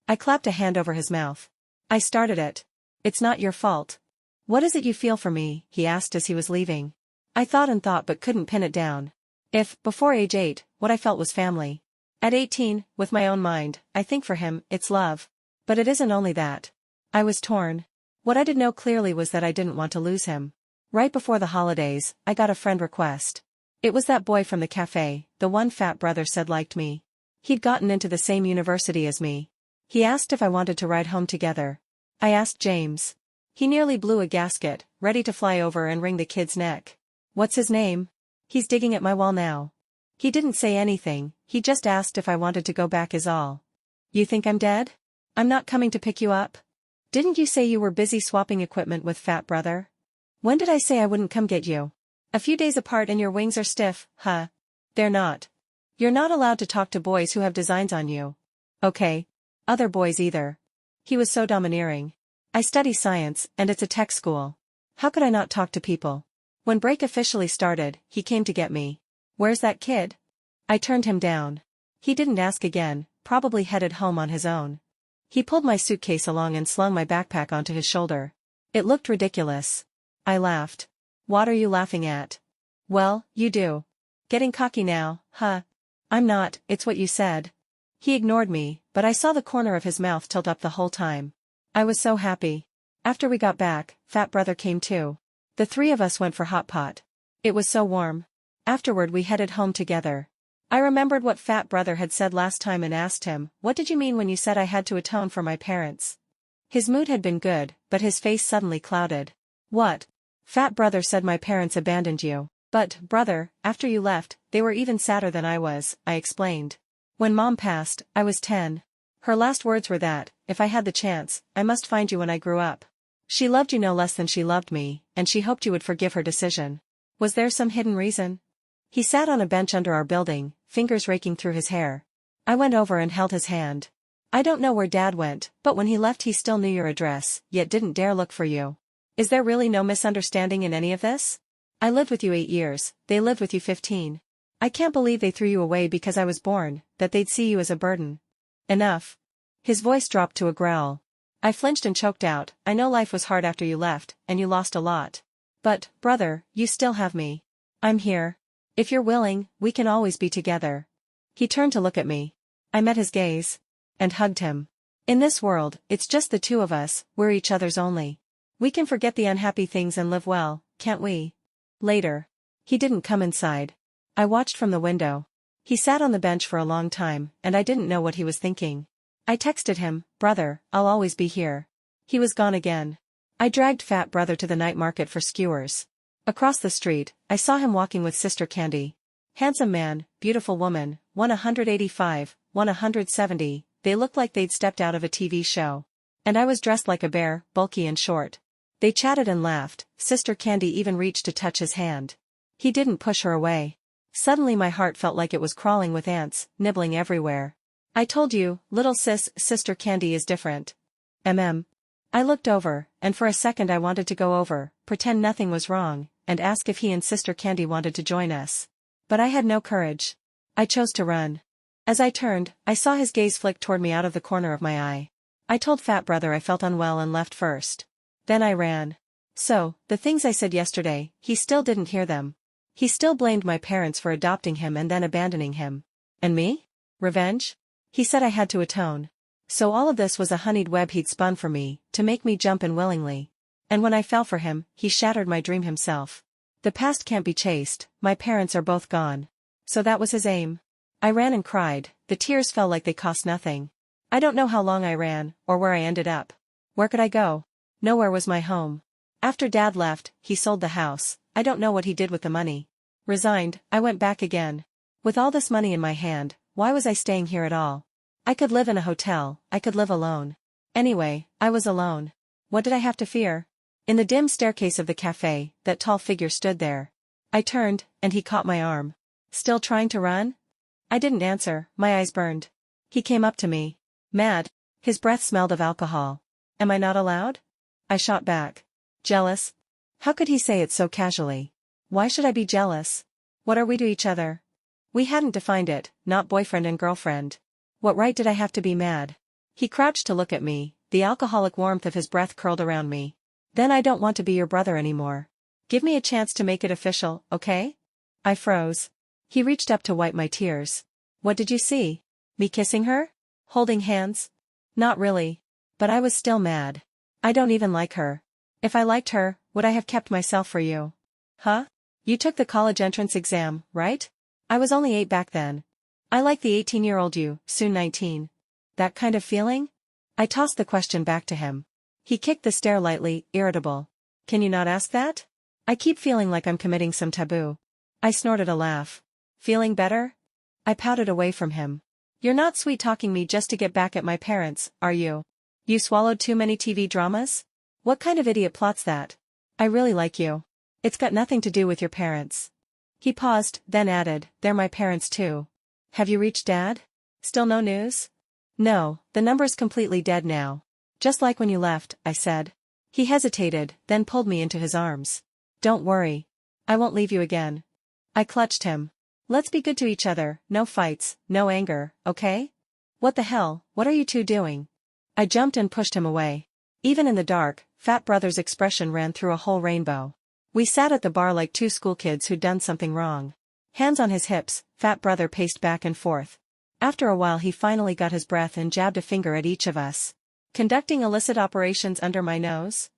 I clapped a hand over his mouth. I started it. It's not your fault. What is it you feel for me? He asked as he was leaving. I thought and thought but couldn't pin it down. If, before age 8, what I felt was family. At 18, with my own mind, I think for him, it's love. But it isn't only that. I was torn. What I did know clearly was that I didn't want to lose him. Right before the holidays, I got a friend request. It was that boy from the cafe, the one Fat Brother said liked me. He'd gotten into the same university as me. He asked if I wanted to ride home together. I asked James. He nearly blew a gasket, ready to fly over and wring the kid's neck. What's his name? He's digging at my wall now. He didn't say anything, he just asked if I wanted to go back is all. You think I'm dead? I'm not coming to pick you up? Didn't you say you were busy swapping equipment with Fat Brother? When did I say I wouldn't come get you? A few days apart and your wings are stiff, huh? They're not. You're not allowed to talk to boys who have designs on you. Okay. Other boys either. He was so domineering. I study science, and it's a tech school. How could I not talk to people? When break officially started, he came to get me. Where's that kid? I turned him down. He didn't ask again, probably headed home on his own. He pulled my suitcase along and slung my backpack onto his shoulder. It looked ridiculous. I laughed. What are you laughing at? Well, you do. Getting cocky now, huh? I'm not, it's what you said. He ignored me, but I saw the corner of his mouth tilt up the whole time. I was so happy. After we got back, Fat Brother came too. The three of us went for hot pot. It was so warm. Afterward we headed home together. I remembered what Fat Brother had said last time and asked him, what did you mean when you said I had to atone for my parents? His mood had been good, but his face suddenly clouded. What? Fat Brother said my parents abandoned you. But, brother, after you left, they were even sadder than I was, I explained. When Mom passed, I was 10. Her last words were that, if I had the chance, I must find you when I grew up. She loved you no less than she loved me, and she hoped you would forgive her decision. Was there some hidden reason? He sat on a bench under our building, fingers raking through his hair. I went over and held his hand. I don't know where Dad went, but when he left he still knew your address, yet didn't dare look for you. Is there really no misunderstanding in any of this? I lived with you 8 years, they lived with you 15. I can't believe they threw you away because I was born, that they'd see you as a burden. Enough. His voice dropped to a growl. I flinched and choked out, I know life was hard after you left, and you lost a lot. But, brother, you still have me. I'm here. If you're willing, we can always be together. He turned to look at me. I met his gaze. And hugged him. In this world, it's just the two of us, we're each other's only. We can forget the unhappy things and live well, can't we? Later. He didn't come inside. I watched from the window. He sat on the bench for a long time, and I didn't know what he was thinking. I texted him, brother, I'll always be here. He was gone again. I dragged fat brother to the night market for skewers. Across the street, I saw him walking with Sister Candy. Handsome man, beautiful woman, one 185, one 170, they looked like they'd stepped out of a TV show. And I was dressed like a bear, bulky and short. They chatted and laughed, Sister Candy even reached to touch his hand. He didn't push her away. Suddenly my heart felt like it was crawling with ants, nibbling everywhere. I told you, little Sister Candy is different. I looked over, and for a second I wanted to go over, pretend nothing was wrong, and ask if he and Sister Candy wanted to join us. But I had no courage. I chose to run. As I turned, I saw his gaze flick toward me out of the corner of my eye. I told fat brother I felt unwell and left first. Then I ran. So, the things I said yesterday, he still didn't hear them. He still blamed my parents for adopting him and then abandoning him. And me? Revenge? He said I had to atone. So all of this was a honeyed web he'd spun for me, to make me jump in willingly. And when I fell for him, he shattered my dream himself. The past can't be chased, my parents are both gone. So that was his aim. I ran and cried, the tears fell like they cost nothing. I don't know how long I ran, or where I ended up. Where could I go? Nowhere was my home. After Dad left, he sold the house, I don't know what he did with the money. Resigned, I went back again. With all this money in my hand, why was I staying here at all? I could live in a hotel, I could live alone. Anyway, I was alone. What did I have to fear? In the dim staircase of the cafe, that tall figure stood there. I turned, and he caught my arm. Still trying to run? I didn't answer, my eyes burned. He came up to me. Mad. His breath smelled of alcohol. Am I not allowed? I shot back. Jealous? How could he say it so casually? Why should I be jealous? What are we to each other? We hadn't defined it, not boyfriend and girlfriend. What right did I have to be mad? He crouched to look at me, the alcoholic warmth of his breath curled around me. Then I don't want to be your brother anymore. Give me a chance to make it official, okay? I froze. He reached up to wipe my tears. What did you see? Me kissing her? Holding hands? Not really. But I was still mad. I don't even like her. If I liked her, would I have kept myself for you? Huh? You took the college entrance exam, right? I was only 8 back then. I like the 18-year-old you, soon 19. That kind of feeling? I tossed the question back to him. He kicked the stair lightly, irritable. Can you not ask that? I keep feeling like I'm committing some taboo. I snorted a laugh. Feeling better? I pouted away from him. You're not sweet-talking me just to get back at my parents, are you? You swallowed too many TV dramas? What kind of idiot plots that? I really like you. It's got nothing to do with your parents. He paused, then added, they're my parents too. Have you reached Dad? Still no news? No, the number's completely dead now. Just like when you left, I said. He hesitated, then pulled me into his arms. Don't worry. I won't leave you again. I clutched him. Let's be good to each other, no fights, no anger, okay? What the hell, what are you two doing? I jumped and pushed him away. Even in the dark, Fat Brother's expression ran through a whole rainbow. We sat at the bar like two schoolkids who'd done something wrong. Hands on his hips, Fat Brother paced back and forth. After a while he finally got his breath and jabbed a finger at each of us. Conducting illicit operations under my nose?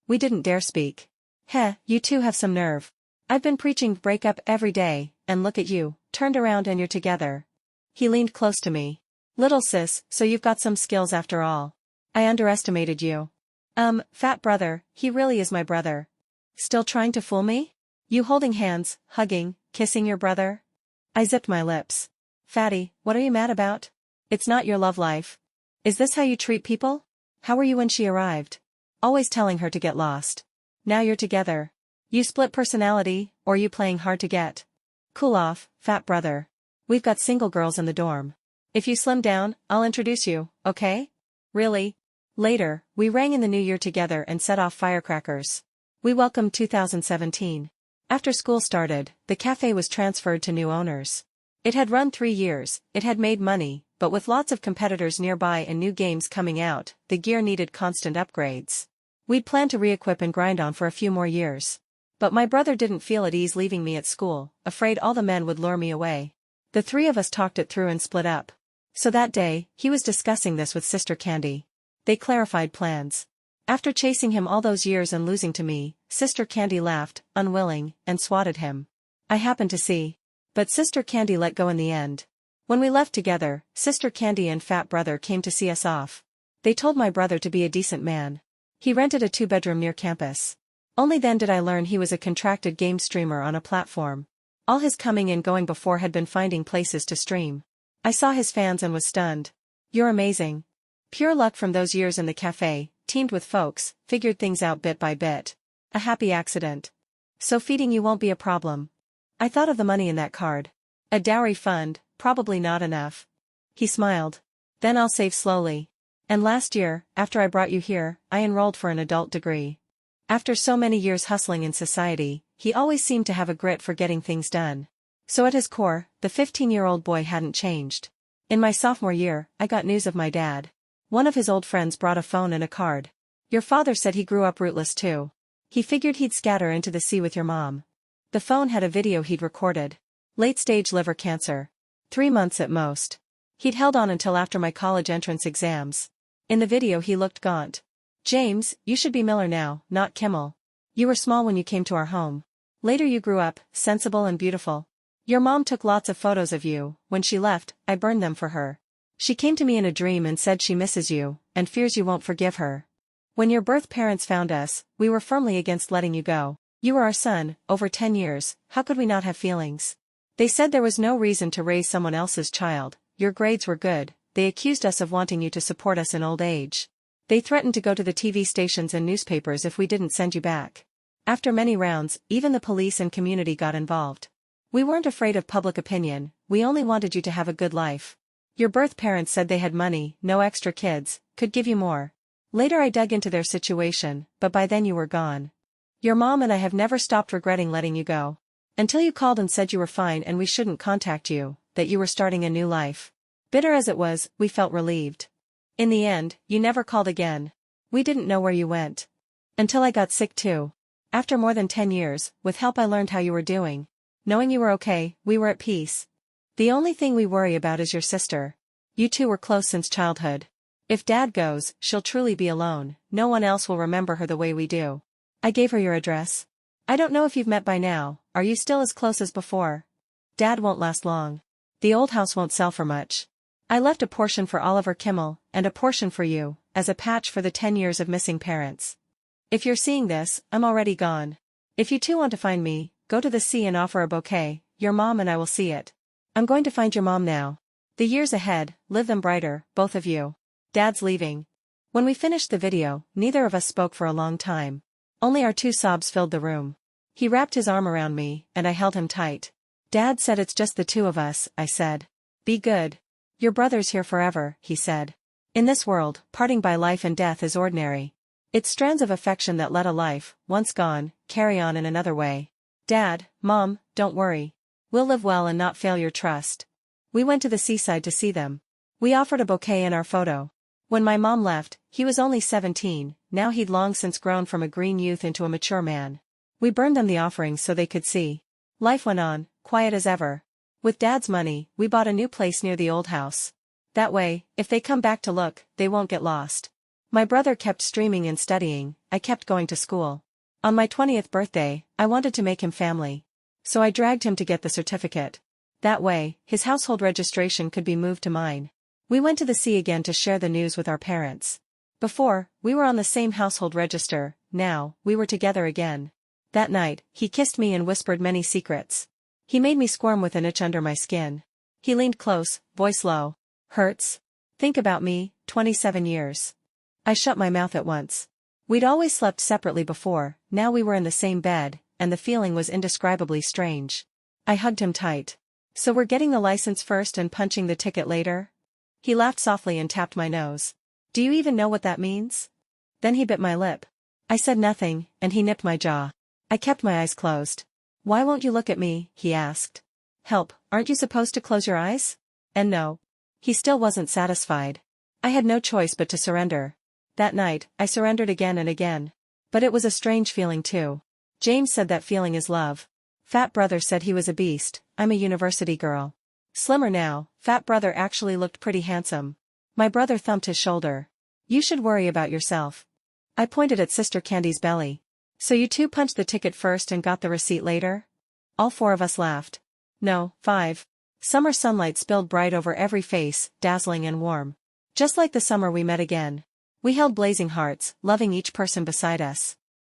We didn't dare speak. Heh, you two have some nerve. I've been preaching break up every day, and look at you, turned around and you're together. He leaned close to me. Little sis, so you've got some skills after all. I underestimated you. Fat Brother, he really is my brother. Still trying to fool me? You holding hands, hugging, kissing your brother? I zipped my lips. Fatty, what are you mad about? It's not your love life. Is this how you treat people? How were you when she arrived? Always telling her to get lost. Now you're together. You split personality, or you playing hard to get? Cool off, fat brother. We've got single girls in the dorm. If you slim down, I'll introduce you, okay? Really? Later, we rang in the new year together and set off firecrackers. We welcomed 2017. After school started, the cafe was transferred to new owners. It had run 3 years, it had made money, but with lots of competitors nearby and new games coming out, the gear needed constant upgrades. We'd planned to re-equip and grind on for a few more years. But my brother didn't feel at ease leaving me at school, afraid all the men would lure me away. The 3 of us talked it through and split up. So that day, he was discussing this with Sister Candy. They clarified plans. After chasing him all those years and losing to me, Sister Candy laughed, unwilling, and swatted him. I happened to see. But Sister Candy let go in the end. When we left together, Sister Candy and Fat Brother came to see us off. They told my brother to be a decent man. He rented a 2-bedroom near campus. Only then did I learn he was a contracted game streamer on a platform. All his coming and going before had been finding places to stream. I saw his fans and was stunned. You're amazing. Pure luck from those years in the cafe, teamed with folks, figured things out bit by bit. A happy accident. So feeding you won't be a problem. I thought of the money in that card. A dowry fund, probably not enough. He smiled. Then I'll save slowly. And last year, after I brought you here, I enrolled for an adult degree. After so many years hustling in society, he always seemed to have a grit for getting things done. So at his core, the 15-year-old boy hadn't changed. In my sophomore year, I got news of my dad. One of his old friends brought a phone and a card. Your father said he grew up rootless too. He figured he'd scatter into the sea with your mom. The phone had a video he'd recorded. Late-stage liver cancer. 3 months at most. He'd held on until after my college entrance exams. In the video he looked gaunt. James, you should be Miller now, not Kimmel. You were small when you came to our home. Later you grew up, sensible and beautiful. Your mom took lots of photos of you. When she left, I burned them for her. She came to me in a dream and said she misses you, and fears you won't forgive her. When your birth parents found us, we were firmly against letting you go. You were our son, over 10 years, how could we not have feelings? They said there was no reason to raise someone else's child, your grades were good, they accused us of wanting you to support us in old age. They threatened to go to the TV stations and newspapers if we didn't send you back. After many rounds, even the police and community got involved. We weren't afraid of public opinion, we only wanted you to have a good life. Your birth parents said they had money, no extra kids, could give you more. Later I dug into their situation, but by then you were gone. Your mom and I have never stopped regretting letting you go. Until you called and said you were fine and we shouldn't contact you, that you were starting a new life. Bitter as it was, we felt relieved. In the end, you never called again. We didn't know where you went. Until I got sick too. After more than 10 years, with help I learned how you were doing. Knowing you were okay, we were at peace. The only thing we worry about is your sister. You two were close since childhood. If Dad goes, she'll truly be alone, no one else will remember her the way we do. I gave her your address. I don't know if you've met by now, are you still as close as before? Dad won't last long. The old house won't sell for much. I left a portion for Oliver Kimmel, and a portion for you, as a patch for the 10 years of missing parents. If you're seeing this, I'm already gone. If you two want to find me, go to the sea and offer a bouquet, your mom and I will see it. I'm going to find your mom now. The years ahead, live them brighter, both of you. Dad's leaving. When we finished the video, neither of us spoke for a long time. Only our 2 sobs filled the room. He wrapped his arm around me, and I held him tight. Dad said it's just the 2 of us, I said. Be good. Your brother's here forever, he said. In this world, parting by life and death is ordinary. It's strands of affection that let a life, once gone, carry on in another way. Dad, Mom, don't worry. We'll live well and not fail your trust. We went to the seaside to see them. We offered a bouquet in our photo. When my mom left, he was only 17, now he'd long since grown from a green youth into a mature man. We burned them the offerings so they could see. Life went on, quiet as ever. With Dad's money, we bought a new place near the old house. That way, if they come back to look, they won't get lost. My brother kept streaming and studying, I kept going to school. On my 20th birthday, I wanted to make him family. So I dragged him to get the certificate. That way, his household registration could be moved to mine. We went to the sea again to share the news with our parents. Before, we were on the same household register, now, we were together again. That night, he kissed me and whispered many secrets. He made me squirm with an itch under my skin. He leaned close, voice low. Hurts? Think about me, 27 years. I shut my mouth at once. We'd always slept separately before, now we were in the same bed, and the feeling was indescribably strange. I hugged him tight. So we're getting the license first and punching the ticket later? He laughed softly and tapped my nose. Do you even know what that means? Then he bit my lip. I said nothing, and he nipped my jaw. I kept my eyes closed. Why won't you look at me? He asked. Help, aren't you supposed to close your eyes? And no. He still wasn't satisfied. I had no choice but to surrender. That night, I surrendered again and again. But it was a strange feeling too. James said that feeling is love. Fat brother said he was a beast. I'm a university girl. Slimmer now, fat brother actually looked pretty handsome. My brother thumped his shoulder. You should worry about yourself. I pointed at Sister Candy's belly. So you two punched the ticket first and got the receipt later? All four of us laughed. No, 5. Summer sunlight spilled bright over every face, dazzling and warm. Just like the summer we met again. We held blazing hearts, loving each person beside us.